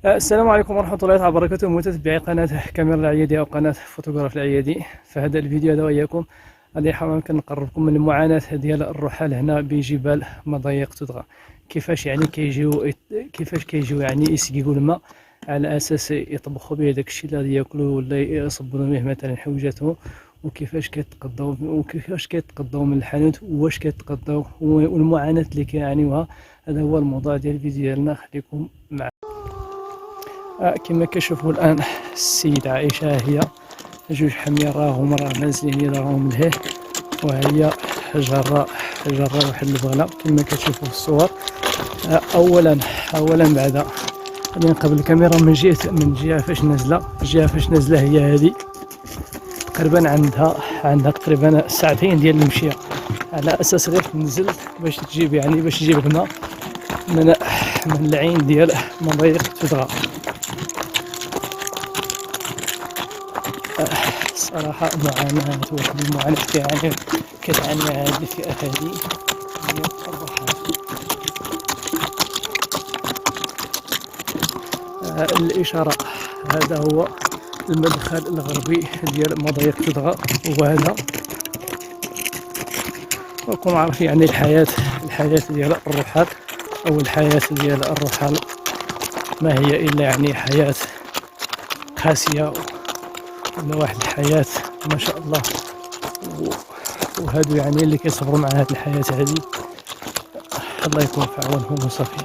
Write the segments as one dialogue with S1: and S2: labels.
S1: السلام عليكم ورحمة الله تعالى وبركاته، متتبعي قناة كاميرا العيادي أو قناة فوتوغراف العيادي. في هذا الفيديو هذا وإياكم غادي نحاول نقربكم من المعاناة ديال الرحل هنا بجبال مضايق تودغى. كيفاش كيجيو يعني يسقيو الماء على أساس يطبخوا به داك الشيء اللي غادي ياكلوه ولا يصبروا به مثلا حويجاتهم، وكيفاش كيتقضاو من الحانوت، واش كيتقضاو والمعاناة اللي كيعانيوها. هذا هو الموضوع ديال الفيديو ديالنا، خليكم معنا. كما كتشوفوا الان السيدة عائشة هي جوج حمير راهم نازلين راهم لهيه، وهي جرة واحد البغلة كما كتشوفوا في الصور. اولا بعد غادي نقابل الكاميرا من جهة فاش نازلة هي هذه تقريبا عندها تقريبا ساعتين ديال المشي، على اساس غير تنزل باش تجيب الماء من العين ديال مضايق تودغى. صراحة معاناة، واحد المعاناة كتعاني هذه الفئة هذه هي الرحل. الإشارة هذا هو المدخل الغربي ديال مضايق تودغى، وهذا راكم عارفين يعني الحياة ديال الرحل، أو الحياة ديال الرحل ما هي إلا يعني حياة قاسية، ولا واحد الحياة ما شاء الله. وهادو يعني اللي كيصبروا مع هاد الحياة هذه، الله يكون في عونهم وصافي.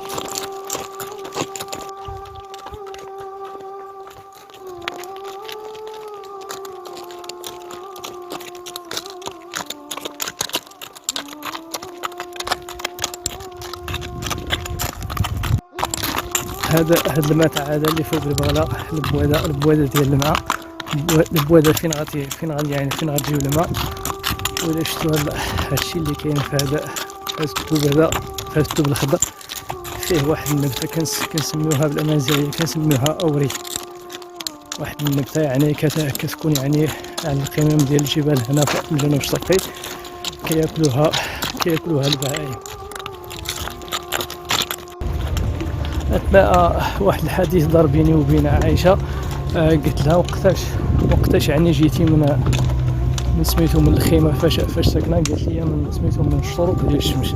S1: هاد الماء تاع هذا اللي فوق البغلة، البوادة ديال الماء، البوادة فين غتجيو الماء. ولا شفتوا هادشي اللي كاين في هذا الثوب الخضر، فيه واحد النبتة كنسميوها بالامازيغية كنسميوها اوري. واحد النبتة يعني كتكون يعني على القمم ديال الجبال هنا في الجنوب الشرقي، كياكلوها البهائم. اثناء واحد الحديث دار بيني وبين عائشة، قلت لها وقتاش يعني جيتي من سميتو من الخيمة فاش ساكنة. قالت لي من سميتو من الشروق ديال الشمس.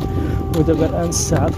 S1: ودابا الان الساعة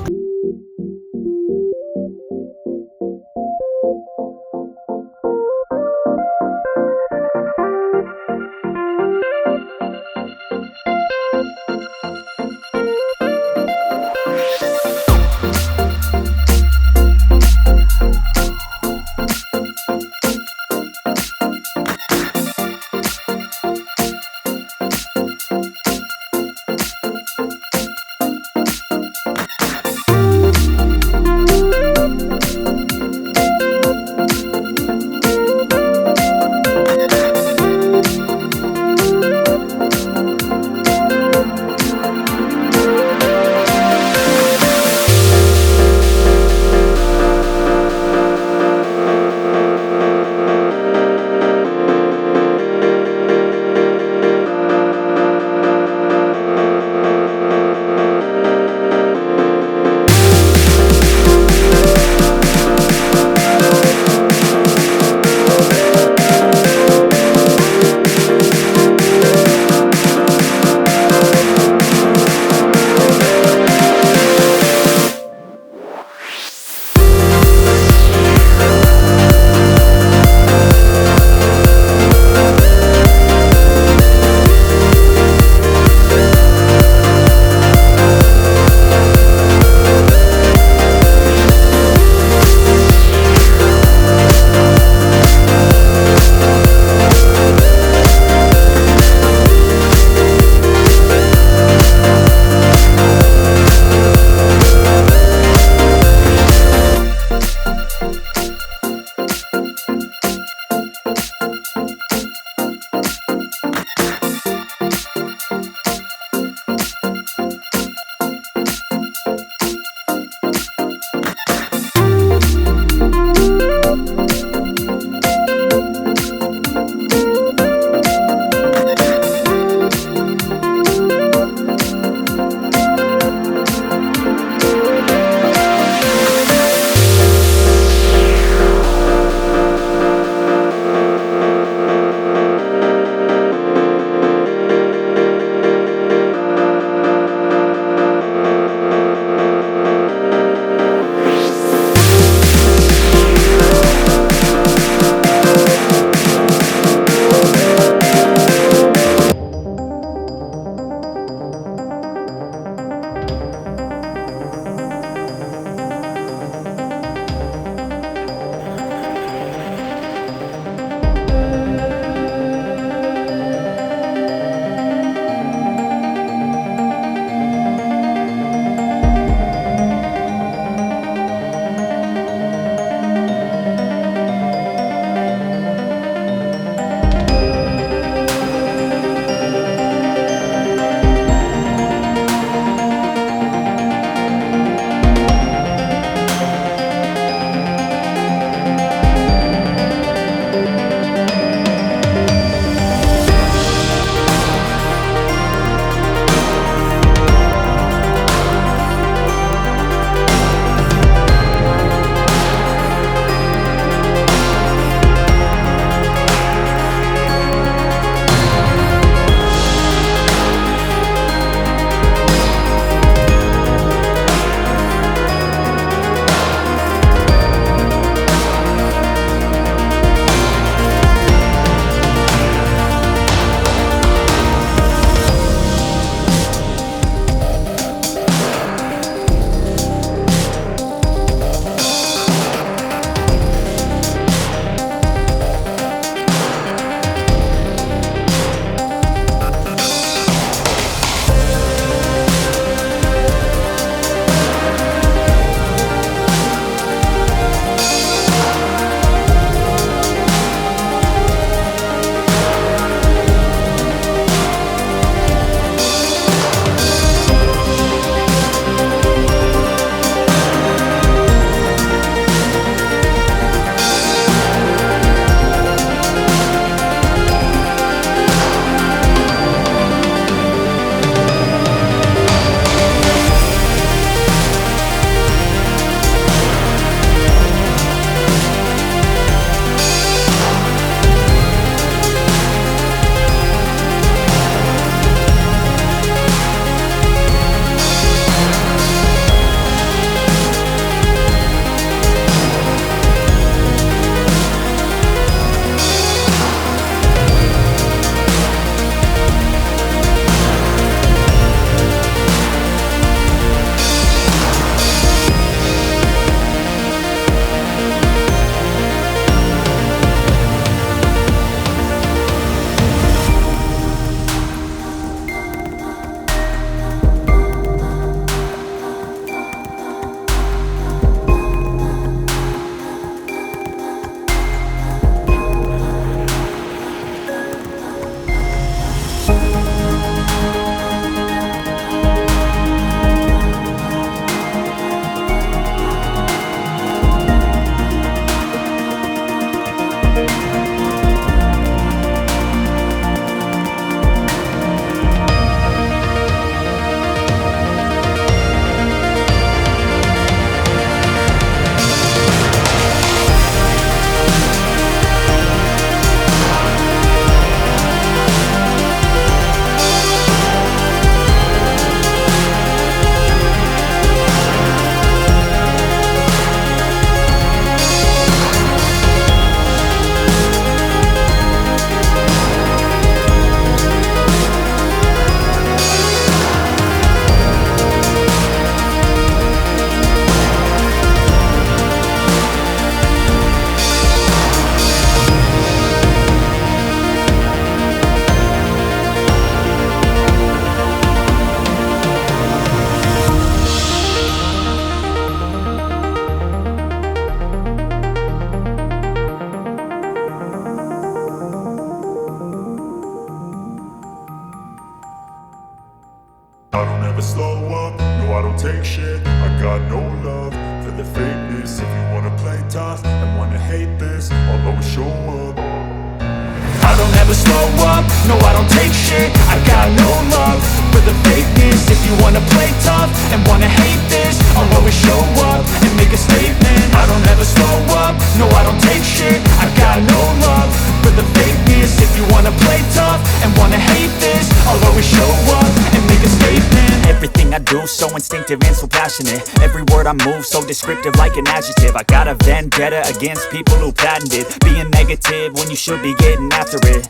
S2: never slow up, no I don't take shit. I got no love for the fakeness. If you wanna play tough and wanna hate this, I'll always show up. I don't ever slow up, no I don't take shit. I got no love for the fakeness. If you wanna play tough and wanna hate this, I'll always show up and make a statement. I don't ever slow up, no I don't take shit. I got no love for the fakeness. If you wanna play tough and wanna hate this, I'll always show up and make a statement.
S3: Everything I do so instinctive and so passionate. Every word I move so descriptive like an adjective. I got a vendetta against people who patented being negative when you should be getting after it.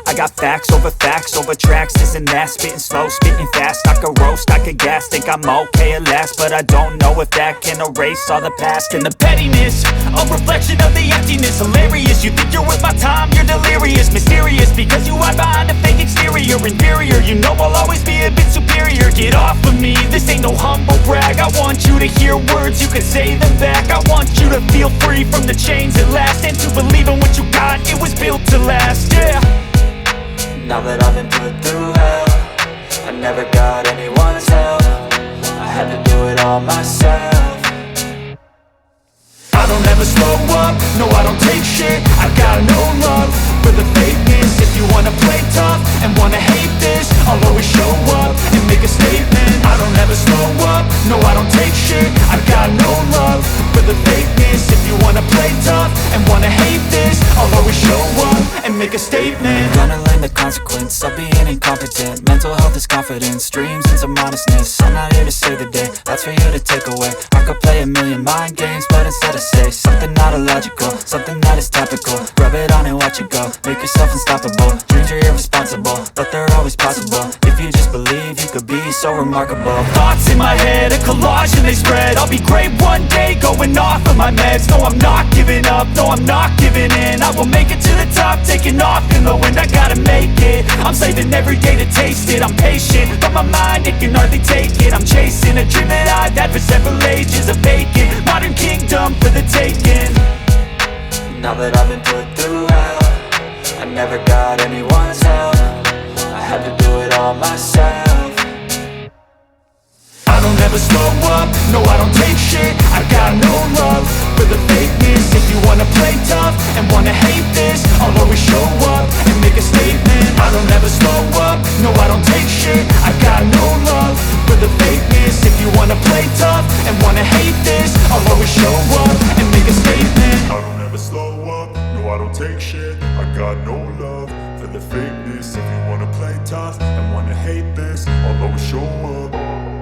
S3: I got facts over tracks, this and that. Spitting slow, spitting fast, I could roast, I could gas. Think I'm okay at last, but I don't know if that can erase all the past. And the pettiness, a reflection of the emptiness. Hilarious, you think you're worth my time, you're delirious. Mysterious, because you hide behind a fake exterior. Inferior, you know I'll always be a bit superior. Get off of me, this ain't no humble brag. I want you to hear words, you can say them back. I want you to feel free from the chains at last, and to believe in what you got, it was built to last, yeah.
S4: Now that I've been put through hell, I never got anyone's help. I had to do it all myself.
S2: I don't ever slow up, no I don't take shit. I got no love for the fakeness. If you wanna play tough and wanna hate this, I'll always show up and make a statement. I don't ever slow up, no I don't take shit. I got no love for the fakeness. If you wanna play tough and wanna hate this, I'll always show up and make a statement.
S4: Gonna learn the consequence of being incompetent. Mental health is confidence, dreams into modestness. I'm not here to save the day, that's for you to take away. I could play a million mind games, but instead I say something not illogical, something that is topical. Rub it on and watch it go, make yourself unstoppable. Dreams are irresponsible, but they're always possible. If you just believe, you could be so remarkable.
S3: Thoughts in my head, a collage and they spread. I'll be great one day, going off of my meds. No, I'm not giving up, no, I'm not giving in. I will make it to the top, taking off in the wind. I gotta make it, I'm saving every day to taste it. I'm patient, but my mind, it can hardly take it. I'm chasing a dream that I've had for several ages. A vacant, modern kingdom for the taking.
S4: Now that I've been put through hell, I never got anyone's help. I had to do it all myself.
S2: I don't ever slow up, no I don't take shit. I got no love for the fakeness. If you wanna play tough and wanna hate this, I'll always show up and make a statement. I don't ever slow up, no I don't take shit. I got no love for the fakeness. If you wanna play tough and wanna hate this, I'll always show up and make a statement. I don't ever slow up, no I don't take shit. I got no love for the fakeness. If you wanna play tough and wanna hate this, I'll always show up.